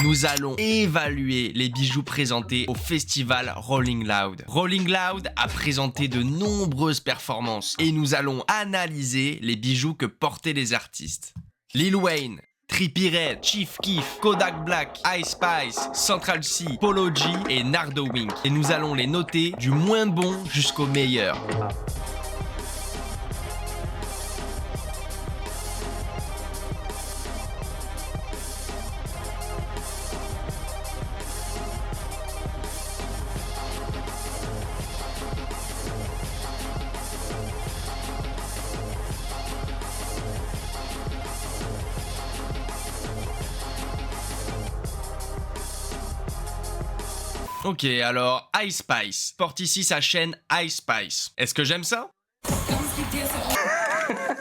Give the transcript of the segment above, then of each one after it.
nous allons évaluer les bijoux présentés au festival Rolling Loud. Rolling Loud a présenté de nombreuses performances et nous allons analyser les bijoux que portaient les artistes. Lil Wayne, Trippie Redd, Chief Keef, Kodak Black, Ice Spice, Central C, Polo G et Nardo Wink. Et nous allons les noter du moins bon jusqu'au meilleur. Ok, alors Ice Spice porte ici sa chaîne Ice Spice. Est-ce que j'aime ça?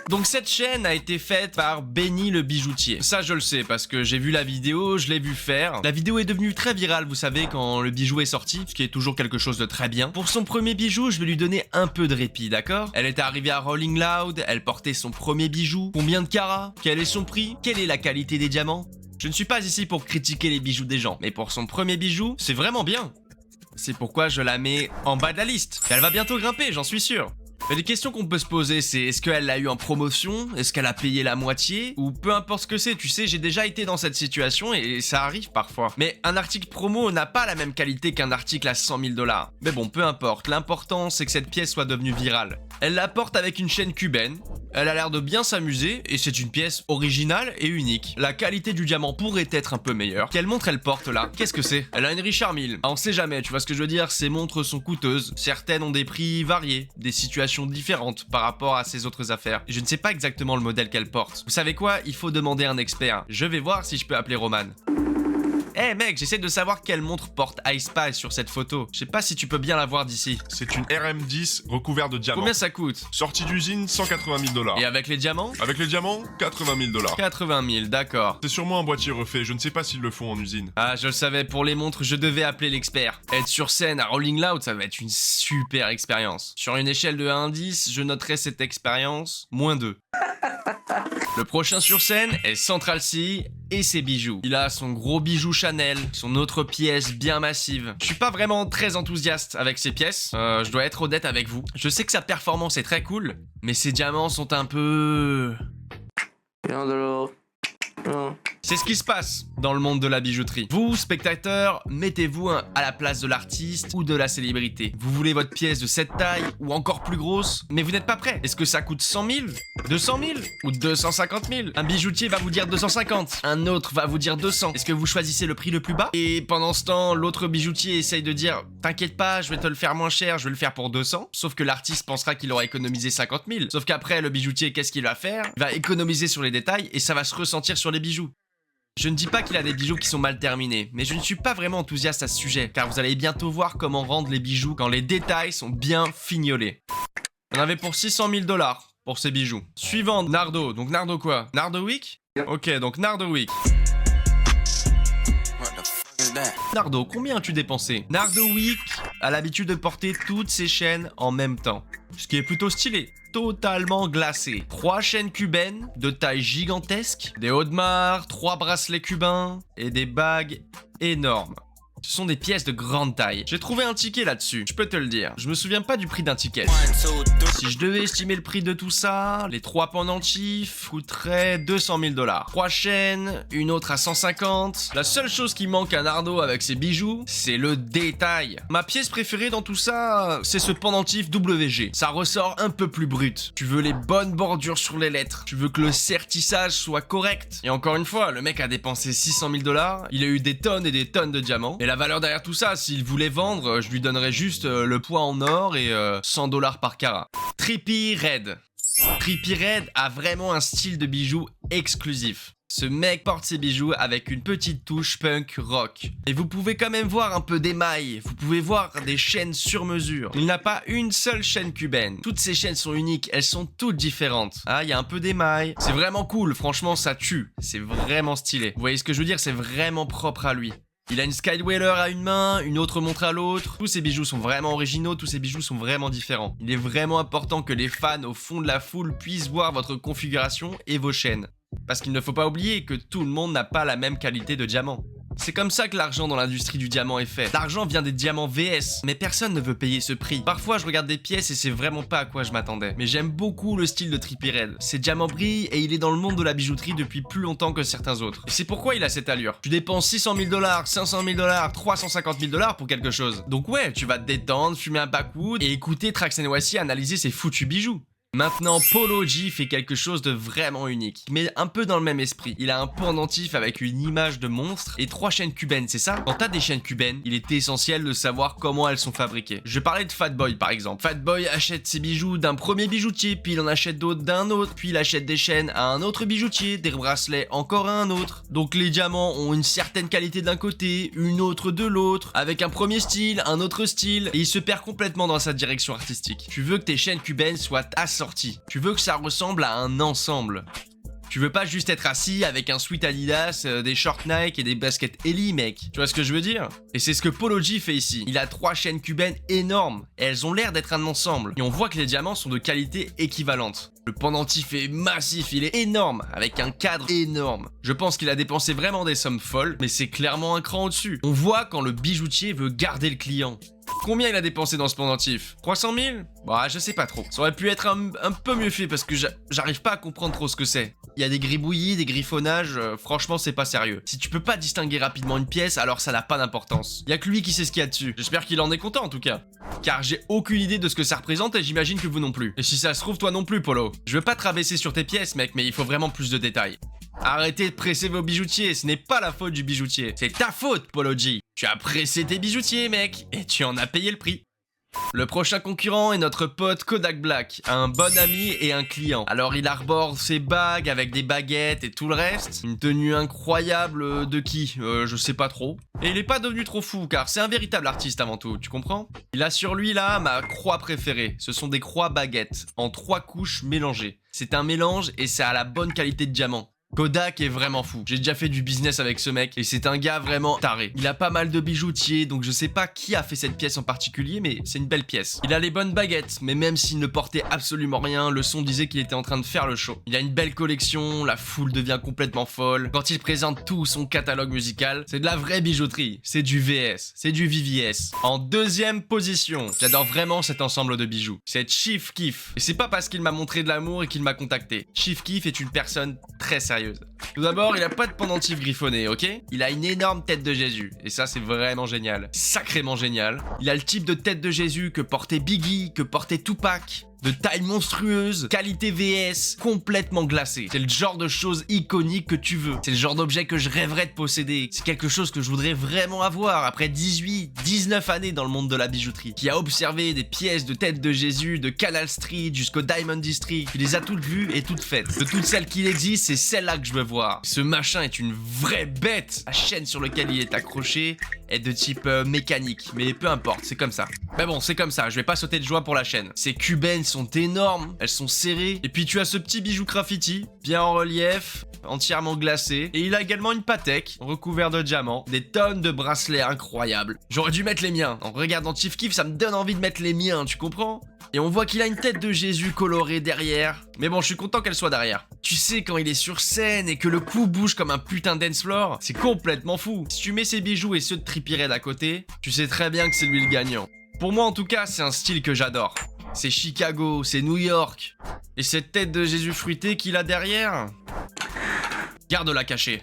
Donc cette chaîne a été faite par Benny le bijoutier. Ça je le sais parce que j'ai vu la vidéo, je l'ai vu faire. La vidéo est devenue très virale, vous savez, quand le bijou est sorti, ce qui est toujours quelque chose de très bien. Pour son premier bijou, je vais lui donner un peu de répit, d'accord? Elle est arrivée à Rolling Loud, elle portait son premier bijou. Combien de carats? Quel est son prix? Quelle est la qualité des diamants? Je ne suis pas ici pour critiquer les bijoux des gens, mais pour son premier bijou, c'est vraiment bien. C'est pourquoi je la mets en bas de la liste. Elle va bientôt grimper, j'en suis sûr. Mais les questions qu'on peut se poser, c'est est-ce qu'elle l'a eu en promotion? Est-ce qu'elle a payé la moitié? Ou peu importe ce que c'est, tu sais, j'ai déjà été dans cette situation et ça arrive parfois. Mais un article promo n'a pas la même qualité qu'un article à 100 000 $. Mais bon, peu importe, l'important c'est que cette pièce soit devenue virale. Elle la porte avec une chaîne cubaine, elle a l'air de bien s'amuser et c'est une pièce originale et unique. La qualité du diamant pourrait être un peu meilleure. Quelle montre elle porte là? Qu'est-ce que c'est? Elle a une Richard Mille. Ah, on sait jamais, tu vois ce que je veux dire? Ces montres sont coûteuses, certaines ont des prix variés, des situations différentes par rapport à ses autres affaires. Je ne sais pas exactement le modèle qu'elle porte. Vous savez quoi? Il faut demander à un expert. Je vais voir si je peux appeler Roman. Eh mec, j'essaie de savoir quelle montre porte Ice Spice sur cette photo. Je sais pas si tu peux bien la voir d'ici. C'est une RM10 recouverte de diamants. Combien ça coûte? Sortie d'usine, 180 000 $. Et avec les diamants? Avec les diamants, 80 000 $. 80 000, d'accord. C'est sûrement un boîtier refait, je ne sais pas s'ils le font en usine. Ah, je le savais, pour les montres, je devais appeler l'expert. Être sur scène à Rolling Loud, ça va être une super expérience. Sur une échelle de 1 à 10, je noterai cette expérience -2. Le prochain sur scène est Central C et ses bijoux. Il a son gros bijou Chanel, son autre pièce bien massive. Je suis pas vraiment très enthousiaste avec ces pièces, je dois être honnête avec vous. Je sais que sa performance est très cool, mais ses diamants sont un peu... C'est ce qui se passe dans le monde de la bijouterie. Vous, spectateurs, mettez-vous à la place de l'artiste ou de la célébrité. Vous voulez votre pièce de cette taille ou encore plus grosse, mais vous n'êtes pas prêt. Est-ce que ça coûte 100 000, 200 000 ou 250 000? Un bijoutier va vous dire 250, un autre va vous dire 200. Est-ce que vous choisissez le prix le plus bas? Et pendant ce temps, l'autre bijoutier essaye de dire « T'inquiète pas, je vais te le faire moins cher, je vais le faire pour 200 ». Sauf que l'artiste pensera qu'il aura économisé 50 000. Sauf qu'après, le bijoutier, qu'est-ce qu'il va faire? Il va économiser sur les détails et ça va se ressentir sur les bijoux. Je ne dis pas qu'il a des bijoux qui sont mal terminés, mais je ne suis pas vraiment enthousiaste à ce sujet, car vous allez bientôt voir comment rendre les bijoux quand les détails sont bien fignolés. On avait pour 600 000 $ pour ces bijoux. Suivant, Nardo. Donc Nardo quoi? Nardo Wick? Ok, donc Nardo Wick. Nardo, combien as-tu dépensé? Nardo Wick a l'habitude de porter toutes ses chaînes en même temps, ce qui est plutôt stylé. Totalement glacé. 3 chaînes cubaines de taille gigantesque, des Audemars, 3 bracelets cubains et des bagues énormes. Ce sont des pièces de grande taille. J'ai trouvé un ticket là-dessus, je peux te le dire. Je me souviens pas du prix d'un ticket. Si je devais estimer le prix de tout ça, les 3 pendentifs coûteraient 200 000 $. 3 chaînes, une autre à 150. La seule chose qui manque à Nardo avec ses bijoux, c'est le détail. Ma pièce préférée dans tout ça, c'est ce pendentif WG. Ça ressort un peu plus brut. Tu veux les bonnes bordures sur les lettres. Tu veux que le sertissage soit correct. Et encore une fois, le mec a dépensé 600 000 $. Il a eu des tonnes et des tonnes de diamants. Et la valeur derrière tout ça, s'il voulait vendre, je lui donnerais juste le poids en or et 100 $ par carat. Trippie Redd. Trippie Redd a vraiment un style de bijoux exclusif. Ce mec porte ses bijoux avec une petite touche punk rock. Et vous pouvez quand même voir un peu d'émail, vous pouvez voir des chaînes sur mesure. Il n'a pas une seule chaîne cubaine. Toutes ces chaînes sont uniques, elles sont toutes différentes. Ah, il y a un peu d'émail. C'est vraiment cool, franchement ça tue. C'est vraiment stylé. Vous voyez ce que je veux dire? C'est vraiment propre à lui. Il a une Skydweller à une main, une autre montre à l'autre. Tous ces bijoux sont vraiment originaux, tous ces bijoux sont vraiment différents. Il est vraiment important que les fans au fond de la foule puissent voir votre configuration et vos chaînes. Parce qu'il ne faut pas oublier que tout le monde n'a pas la même qualité de diamant. C'est comme ça que l'argent dans l'industrie du diamant est fait. L'argent vient des diamants VS, mais personne ne veut payer ce prix. Parfois je regarde des pièces et c'est vraiment pas à quoi je m'attendais. Mais j'aime beaucoup le style de Trippie Redd. Ses diamants brillent et il est dans le monde de la bijouterie depuis plus longtemps que certains autres. Et c'est pourquoi il a cette allure. Tu dépenses 600 000 $, 500 000 $, 350 000 $ pour quelque chose. Donc ouais, tu vas te détendre, fumer un backwood et écouter Trax NYC analyser ses foutus bijoux. Maintenant, Polo G fait quelque chose de vraiment unique, mais un peu dans le même esprit. Il a un pendentif avec une image de monstre et 3 chaînes cubaines, c'est ça? Quand t'as des chaînes cubaines, il est essentiel de savoir comment elles sont fabriquées. Je parlais de Fatboy par exemple. Fatboy achète ses bijoux d'un premier bijoutier, puis il en achète d'autres d'un autre, puis il achète des chaînes à un autre bijoutier, des bracelets encore à un autre. Donc les diamants ont une certaine qualité d'un côté, une autre de l'autre, avec un premier style, un autre style, et il se perd complètement dans sa direction artistique. Tu veux que tes chaînes cubaines soient assorties. Tu veux que ça ressemble à un ensemble. Tu veux pas juste être assis avec un sweat Adidas, des shorts Nike et des baskets Ellie, mec. Tu vois ce que je veux dire? Et c'est ce que Polo G fait ici. Il a 3 chaînes cubaines énormes et elles ont l'air d'être un ensemble. Et on voit que les diamants sont de qualité équivalente. Le pendentif est massif, il est énorme, avec un cadre énorme. Je pense qu'il a dépensé vraiment des sommes folles, mais c'est clairement un cran au-dessus. On voit quand le bijoutier veut garder le client. Combien il a dépensé dans ce pendentif? 300 000? Bah, je sais pas trop. Ça aurait pu être un peu mieux fait parce que j'arrive pas à comprendre trop ce que c'est. Il y a des gribouillis, des griffonnages, franchement c'est pas sérieux. Si tu peux pas distinguer rapidement une pièce, alors ça n'a pas d'importance. Il y a que lui qui sait ce qu'il y a dessus. J'espère qu'il en est content en tout cas. Car j'ai aucune idée de ce que ça représente et j'imagine que vous non plus. Et si ça se trouve, toi non plus, Polo. Je veux pas te rabaisser sur tes pièces, mec, mais il faut vraiment plus de détails. Arrêtez de presser vos bijoutiers, ce n'est pas la faute du bijoutier. C'est ta faute, Polo G. Tu as pressé tes bijoutiers, mec, et tu en as payé le prix. Le prochain concurrent est notre pote Kodak Black, un bon ami et un client. Alors il arbore ses bagues avec des baguettes et tout le reste. Une tenue incroyable de qui? Je sais pas trop. Et il est pas devenu trop fou car c'est un véritable artiste avant tout, tu comprends? Il a sur lui là ma croix préférée. Ce sont des croix baguettes en 3 couches mélangées. C'est un mélange et c'est à la bonne qualité de diamant. Kodak est vraiment fou. J'ai déjà fait du business avec ce mec et c'est un gars vraiment taré. Il a pas mal de bijoutiers donc je sais pas qui a fait cette pièce en particulier mais c'est une belle pièce. Il a les bonnes baguettes mais même s'il ne portait absolument rien, le son disait qu'il était en train de faire le show. Il a une belle collection, la foule devient complètement folle. Quand il présente tout son catalogue musical, c'est de la vraie bijouterie. C'est du VS, c'est du VVS. En deuxième position, j'adore vraiment cet ensemble de bijoux. C'est Chief Keef. Et c'est pas parce qu'il m'a montré de l'amour et qu'il m'a contacté. Chief Keef est une personne très sérieuse. Tout d'abord, il a pas de pendentif griffonné, ok? Il a une énorme tête de Jésus, et ça c'est vraiment génial. Sacrément génial. Il a le type de tête de Jésus que portait Biggie, que portait Tupac. De taille monstrueuse, qualité VS, complètement glacée. C'est le genre de choses iconiques que tu veux. C'est le genre d'objet que je rêverais de posséder. C'est quelque chose que je voudrais vraiment avoir après 18, 19 années dans le monde de la bijouterie. Qui a observé des pièces de tête de Jésus, de Canal Street jusqu'au Diamond District. Il les a toutes vues et toutes faites. De toutes celles qui existent, c'est celle-là que je veux voir. Ce machin est une vraie bête. La chaîne sur laquelle il est accroché est de type mécanique. Mais peu importe, c'est comme ça. Mais bon, c'est comme ça, je vais pas sauter de joie pour la chaîne. Ces cubaines sont énormes, elles sont serrées. Et puis tu as ce petit bijou graffiti, bien en relief, entièrement glacé. Et il a également une Patek, recouvert de diamants, des tonnes de bracelets incroyables. J'aurais dû mettre les miens. En regardant Chief Keef, ça me donne envie de mettre les miens, tu comprends? Et on voit qu'il a une tête de Jésus colorée derrière. Mais bon, je suis content qu'elle soit derrière. Tu sais, quand il est sur scène et que le cou bouge comme un putain de dance floor, c'est complètement fou. Si tu mets ses bijoux et ceux de Trippie Redd à côté, tu sais très bien que c'est lui le gagnant. Pour moi, en tout cas, c'est un style que j'adore. C'est Chicago, c'est New York. Et cette tête de Jésus fruité qu'il a derrière, garde-la cachée.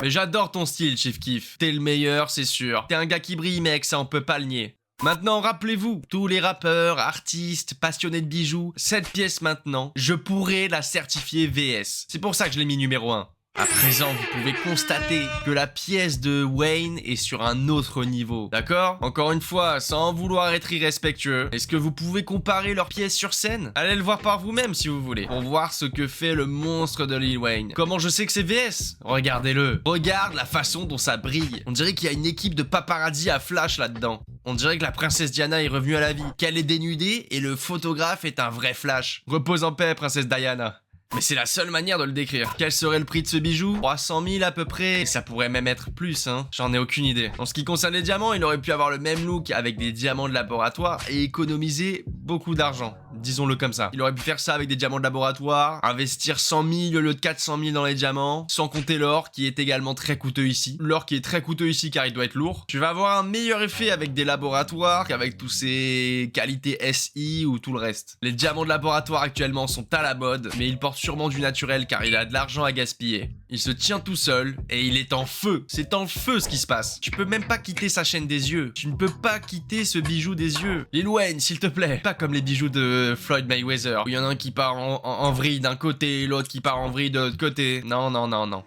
Mais j'adore ton style, Chief Keef. T'es le meilleur, c'est sûr. T'es un gars qui brille, mec, ça on peut pas le nier. Maintenant, rappelez-vous, tous les rappeurs, artistes, passionnés de bijoux, cette pièce maintenant, je pourrais la certifier VS. C'est pour ça que je l'ai mis numéro 1. À présent, vous pouvez constater que la pièce de Wayne est sur un autre niveau, d'accord? Encore une fois, sans vouloir être irrespectueux, est-ce que vous pouvez comparer leurs pièces sur scène? Allez le voir par vous-même si vous voulez, pour voir ce que fait le monstre de Lil Wayne. Comment je sais que c'est VS? Regardez-le. Regarde la façon dont ça brille. On dirait qu'il y a une équipe de paparazzi à flash là-dedans. On dirait que la princesse Diana est revenue à la vie, qu'elle est dénudée et le photographe est un vrai flash. Repose en paix, princesse Diana. Mais c'est la seule manière de le décrire. Quel serait le prix de ce bijou? 300 000 à peu près. Et ça pourrait même être plus, hein. J'en ai aucune idée. En ce qui concerne les diamants, il aurait pu avoir le même look avec des diamants de laboratoire et économiser beaucoup d'argent. Disons-le comme ça. Il aurait pu faire ça avec des diamants de laboratoire, investir 100 000 au lieu de 400 000 dans les diamants, sans compter l'or qui est également très coûteux ici. L'or qui est très coûteux ici car il doit être lourd. Tu vas avoir un meilleur effet avec des laboratoires qu'avec tous ces qualités SI ou tout le reste. Les diamants de laboratoire actuellement sont à la mode, mais ils portent sûrement du naturel car il a de l'argent à gaspiller. Il se tient tout seul et il est en feu. C'est en feu ce qui se passe. Tu peux même pas quitter sa chaîne des yeux. Tu ne peux pas quitter ce bijou des yeux. Lil Wayne, s'il te plaît. Pas comme les bijoux de Floyd Mayweather, où il y en a un qui part en vrille d'un côté, l'autre qui part en vrille de l'autre côté. Non, non, non, non.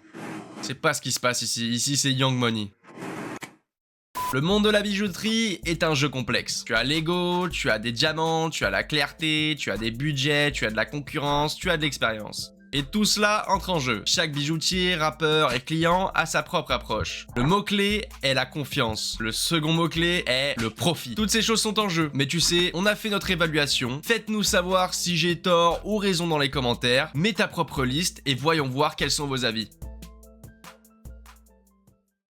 C'est pas ce qui se passe ici. Ici, c'est Young Money. Le monde de la bijouterie est un jeu complexe. Tu as l'ego, tu as des diamants, tu as la clarté, tu as des budgets, tu as de la concurrence, tu as de l'expérience. Et tout cela entre en jeu. Chaque bijoutier, rappeur et client a sa propre approche. Le mot-clé est la confiance. Le second mot-clé est le profit. Toutes ces choses sont en jeu. Mais tu sais, on a fait notre évaluation. Faites-nous savoir si j'ai tort ou raison dans les commentaires. Mets ta propre liste et voyons voir quels sont vos avis.